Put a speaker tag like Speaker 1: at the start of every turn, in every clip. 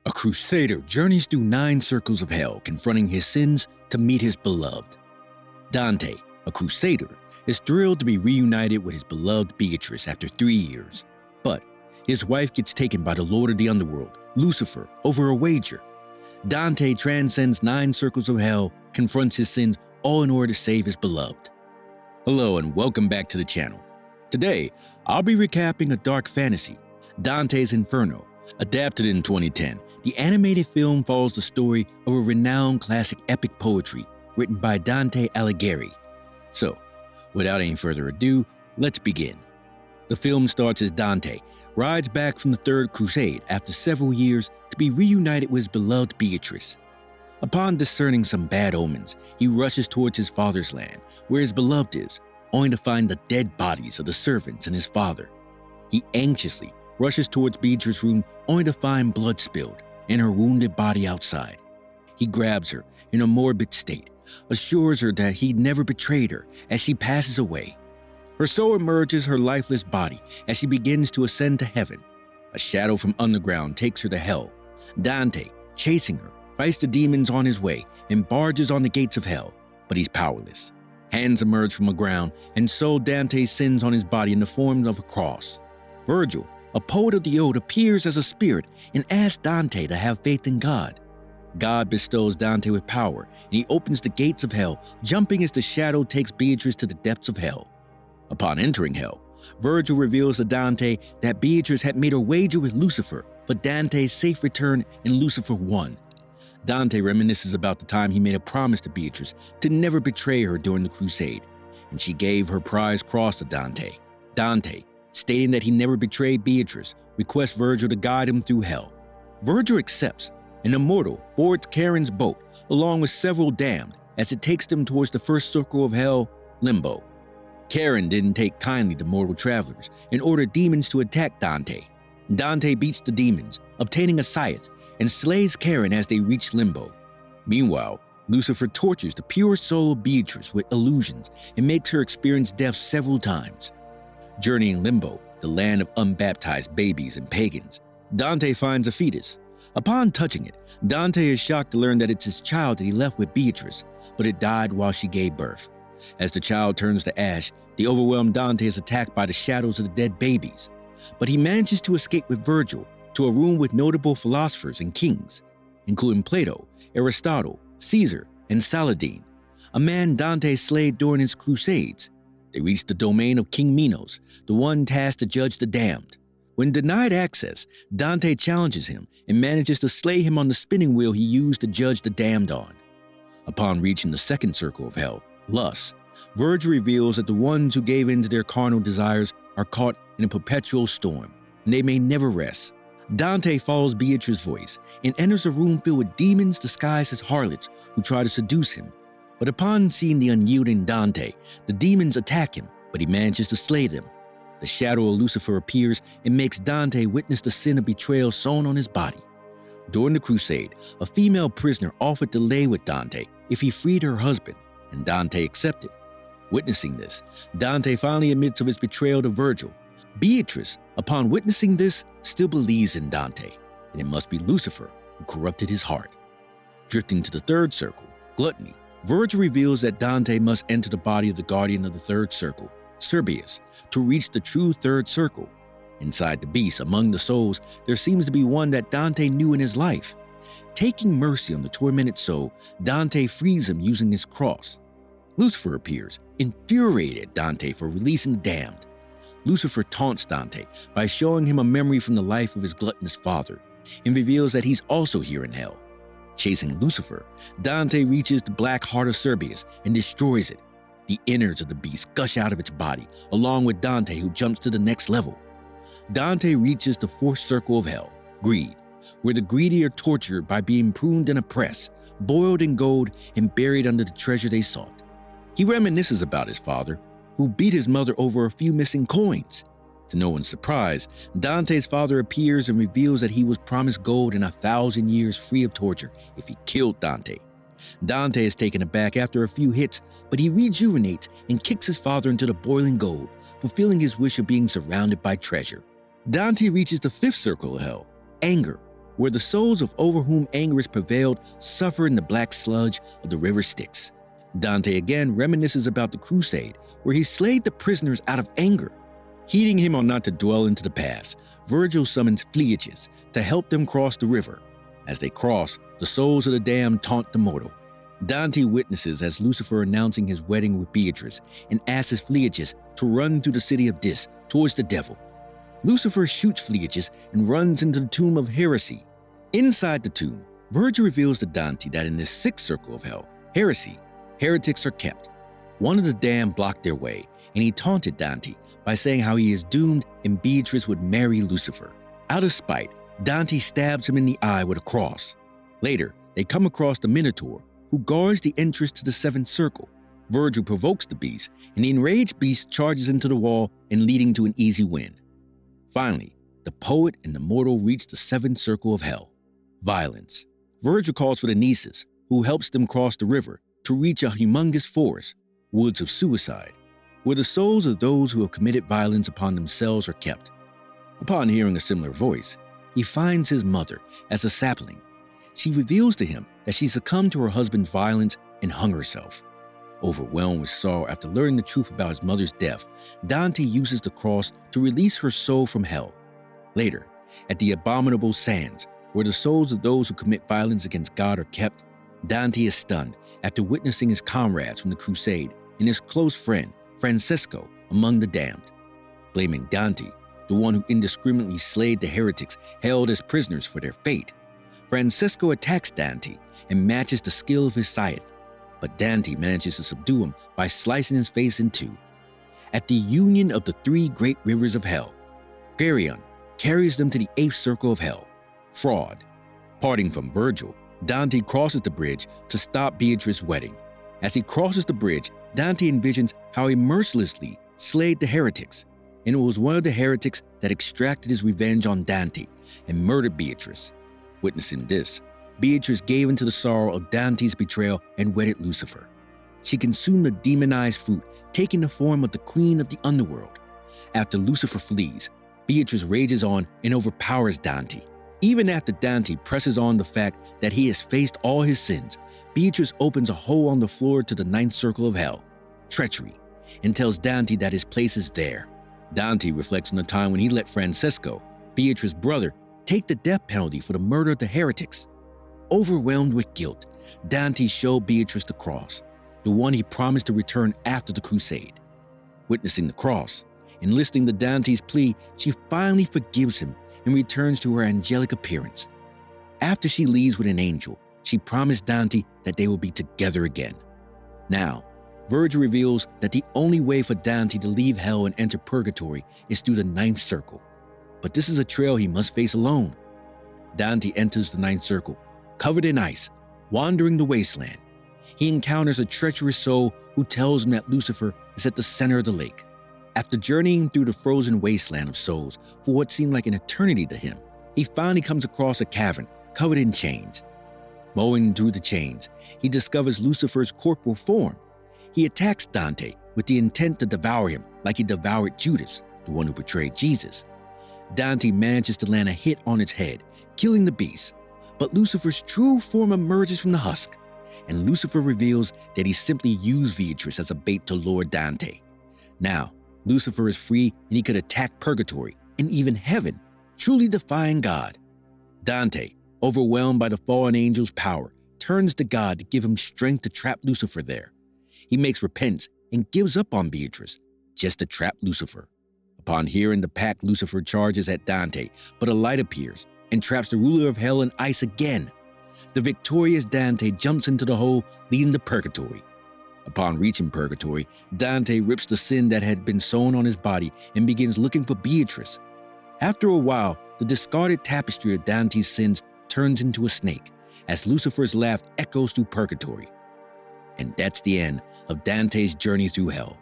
Speaker 1: A Crusader journeys through 9 circles of hell, confronting his sins to meet his beloved. Dante, a Crusader, is thrilled to be reunited with his beloved Beatrice after 3 years. But his wife gets taken by the Lord of the Underworld, Lucifer, over a wager. Dante transcends 9 circles of hell, confronts his sins, all in order to save his beloved. Hello and welcome back to the channel. Today, I'll be recapping a dark fantasy, Dante's Inferno. Adapted in 2010, the animated film follows the story of a renowned classic epic poetry written by Dante Alighieri. So, without any further ado, let's begin. The film starts as Dante rides back from the Third Crusade after several years to be reunited with his beloved Beatrice. Upon discerning some bad omens, he rushes towards his father's land, where his beloved is, only to find the dead bodies of the servants and his father. He anxiously rushes towards Beatrice's room only to find blood spilled and her wounded body outside. He grabs her in a morbid state, assures her that he never betrayed her as she passes away. Her soul emerges her lifeless body as she begins to ascend to heaven. A shadow from underground takes her to hell. Dante, chasing her, fights the demons on his way and barges on the gates of hell, but he's powerless. Hands emerge from the ground and sew Dante's sins on his body in the form of a cross. Virgil, a poet of the ode, appears as a spirit and asks Dante to have faith in God. God bestows Dante with power, and he opens the gates of hell, jumping as the shadow takes Beatrice to the depths of hell. Upon entering hell, Virgil reveals to Dante that Beatrice had made a wager with Lucifer for Dante's safe return, and Lucifer won. Dante reminisces about the time he made a promise to Beatrice to never betray her during the crusade, and she gave her prize cross to Dante. Dante, stating that he never betrayed Beatrice, requests Virgil to guide him through hell. Virgil accepts, and the mortal boards Charon's boat along with several damned as it takes them towards the first circle of hell, Limbo. Charon didn't take kindly to mortal travelers and ordered demons to attack Dante. Dante beats the demons, obtaining a scythe, and slays Charon as they reach Limbo. Meanwhile, Lucifer tortures the pure soul of Beatrice with illusions and makes her experience death several times. Journeying Limbo, the land of unbaptized babies and pagans, Dante finds a fetus. Upon touching it, Dante is shocked to learn that it's his child that he left with Beatrice, but it died while she gave birth. As the child turns to ash, the overwhelmed Dante is attacked by the shadows of the dead babies. But he manages to escape with Virgil to a room with notable philosophers and kings, including Plato, Aristotle, Caesar, and Saladin, a man Dante slayed during his crusades. They reach the domain of King Minos, the one tasked to judge the damned. When denied access, Dante challenges him and manages to slay him on the spinning wheel he used to judge the damned on. Upon reaching the second circle of hell, Lust, Virgil reveals that the ones who gave in to their carnal desires are caught in a perpetual storm, and they may never rest. Dante follows Beatrice's voice and enters a room filled with demons disguised as harlots who try to seduce him. But upon seeing the unyielding Dante, the demons attack him, but he manages to slay them. The shadow of Lucifer appears and makes Dante witness the sin of betrayal sewn on his body. During the crusade, a female prisoner offered to lay with Dante if he freed her husband, and Dante accepted. Witnessing this, Dante finally admits of his betrayal to Virgil. Beatrice, upon witnessing this, still believes in Dante, and it must be Lucifer who corrupted his heart. Drifting to the third circle, Gluttony, Virgil reveals that Dante must enter the body of the guardian of the third circle, Cerberus, to reach the true third circle. Inside the beast, among the souls, there seems to be one that Dante knew in his life. Taking mercy on the tormented soul, Dante frees him using his cross. Lucifer appears, infuriated at Dante for releasing the damned. Lucifer taunts Dante by showing him a memory from the life of his gluttonous father, and reveals that he's also here in hell. Chasing Lucifer, Dante reaches the black heart of Cerberus and destroys it. The innards of the beast gush out of its body, along with Dante, who jumps to the next level. Dante reaches the fourth circle of hell, Greed, where the greedy are tortured by being pruned and oppressed, boiled in gold, and buried under the treasure they sought. He reminisces about his father, who beat his mother over a few missing coins. To no one's surprise, Dante's father appears and reveals that he was promised gold and 1,000 years free of torture if he killed Dante. Dante is taken aback after a few hits, but he rejuvenates and kicks his father into the boiling gold, fulfilling his wish of being surrounded by treasure. Dante reaches the fifth circle of hell, Anger, where the souls of over whom anger is prevailed suffer in the black sludge of the river Styx. Dante again reminisces about the Crusade, where he slayed the prisoners out of anger. Heeding him on not to dwell into the past, Virgil summons Fetus to help them cross the river. As they cross, the souls of the damned taunt the mortal. Dante witnesses as Lucifer announcing his wedding with Beatrice and asks Fetus to run through the city of Dis towards the devil. Lucifer shoots Fetus and runs into the tomb of Heresy. Inside the tomb, Virgil reveals to Dante that in this sixth circle of hell, Heresy, heretics are kept. One of the damned blocked their way, and he taunted Dante by saying how he is doomed and Beatrice would marry Lucifer. Out of spite, Dante stabs him in the eye with a cross. Later, they come across the Minotaur, who guards the entrance to the seventh circle. Virgil provokes the beast, and the enraged beast charges into the wall and leading to an easy win. Finally, the poet and the mortal reach the seventh circle of hell, violence. Virgil calls for the Nieces, who helps them cross the river to reach a humongous forest, woods of suicide, where the souls of those who have committed violence upon themselves are kept. Upon hearing a similar voice, he finds his mother as a sapling. She reveals to him that she succumbed to her husband's violence and hung herself. Overwhelmed with sorrow after learning the truth about his mother's death, Dante uses the cross to release her soul from hell. Later, at the abominable sands, where the souls of those who commit violence against God are kept, Dante is stunned after witnessing his comrades from the Crusade and his close friend, Francesco, among the damned. Blaming Dante, the one who indiscriminately slayed the heretics held as prisoners for their fate, Francesco attacks Dante and matches the skill of his scythe, but Dante manages to subdue him by slicing his face in two. At the union of the three great rivers of hell, Geryon carries them to the eighth circle of hell, fraud. Parting from Virgil, Dante crosses the bridge to stop Beatrice's wedding. As he crosses the bridge, Dante envisions how he mercilessly slayed the heretics, and it was one of the heretics that extracted his revenge on Dante and murdered Beatrice. Witnessing this, Beatrice gave into the sorrow of Dante's betrayal and wedded Lucifer. She consumed the demonized fruit, taking the form of the queen of the underworld. After Lucifer flees, Beatrice rages on and overpowers Dante. Even after Dante presses on the fact that he has faced all his sins, Beatrice opens a hole on the floor to the ninth circle of hell, treachery, and tells Dante that his place is there. Dante reflects on the time when he let Francesco, Beatrice's brother, take the death penalty for the murder of the heretics. Overwhelmed with guilt, Dante showed Beatrice the cross, the one he promised to return after the Crusade. Witnessing the cross and listening to Dante's plea, she finally forgives him and returns to her angelic appearance. After she leaves with an angel, she promised Dante that they will be together again. Now, Virgil reveals that the only way for Dante to leave hell and enter purgatory is through the ninth circle. But this is a trail he must face alone. Dante enters the ninth circle, covered in ice, wandering the wasteland. He encounters a treacherous soul who tells him that Lucifer is at the center of the lake. After journeying through the frozen wasteland of souls for what seemed like an eternity to him, he finally comes across a cavern covered in chains. Mowing through the chains, he discovers Lucifer's corporal form. He attacks Dante with the intent to devour him like he devoured Judas, the one who betrayed Jesus. Dante manages to land a hit on its head, killing the beast. But Lucifer's true form emerges from the husk, and Lucifer reveals that he simply used Beatrice as a bait to lure Dante. Now, Lucifer is free and he could attack purgatory and even heaven, truly defying God. Dante, overwhelmed by the fallen angel's power, turns to God to give him strength to trap Lucifer there. He makes repentance and gives up on Beatrice just to trap Lucifer. Upon hearing the pact, Lucifer charges at Dante, but a light appears and traps the ruler of hell in ice again. The victorious Dante jumps into the hole leading to purgatory. Upon reaching purgatory, Dante rips the sin that had been sewn on his body and begins looking for Beatrice. After a while, the discarded tapestry of Dante's sins turns into a snake as Lucifer's laugh echoes through purgatory. And that's the end of Dante's journey through hell.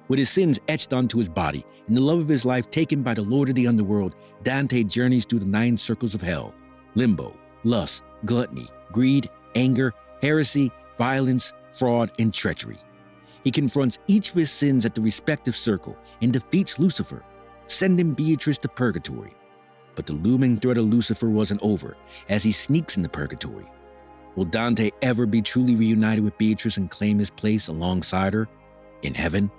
Speaker 1: With his sins etched onto his body and the love of his life taken by the Lord of the underworld, Dante journeys through the 9 circles of hell: limbo, lust, gluttony, greed, anger, heresy, violence, fraud, and treachery. He confronts each of his sins at the respective circle and defeats Lucifer, sending Beatrice to purgatory. But the looming threat of Lucifer wasn't over as he sneaks into purgatory. Will Dante ever be truly reunited with Beatrice and claim his place alongside her in heaven?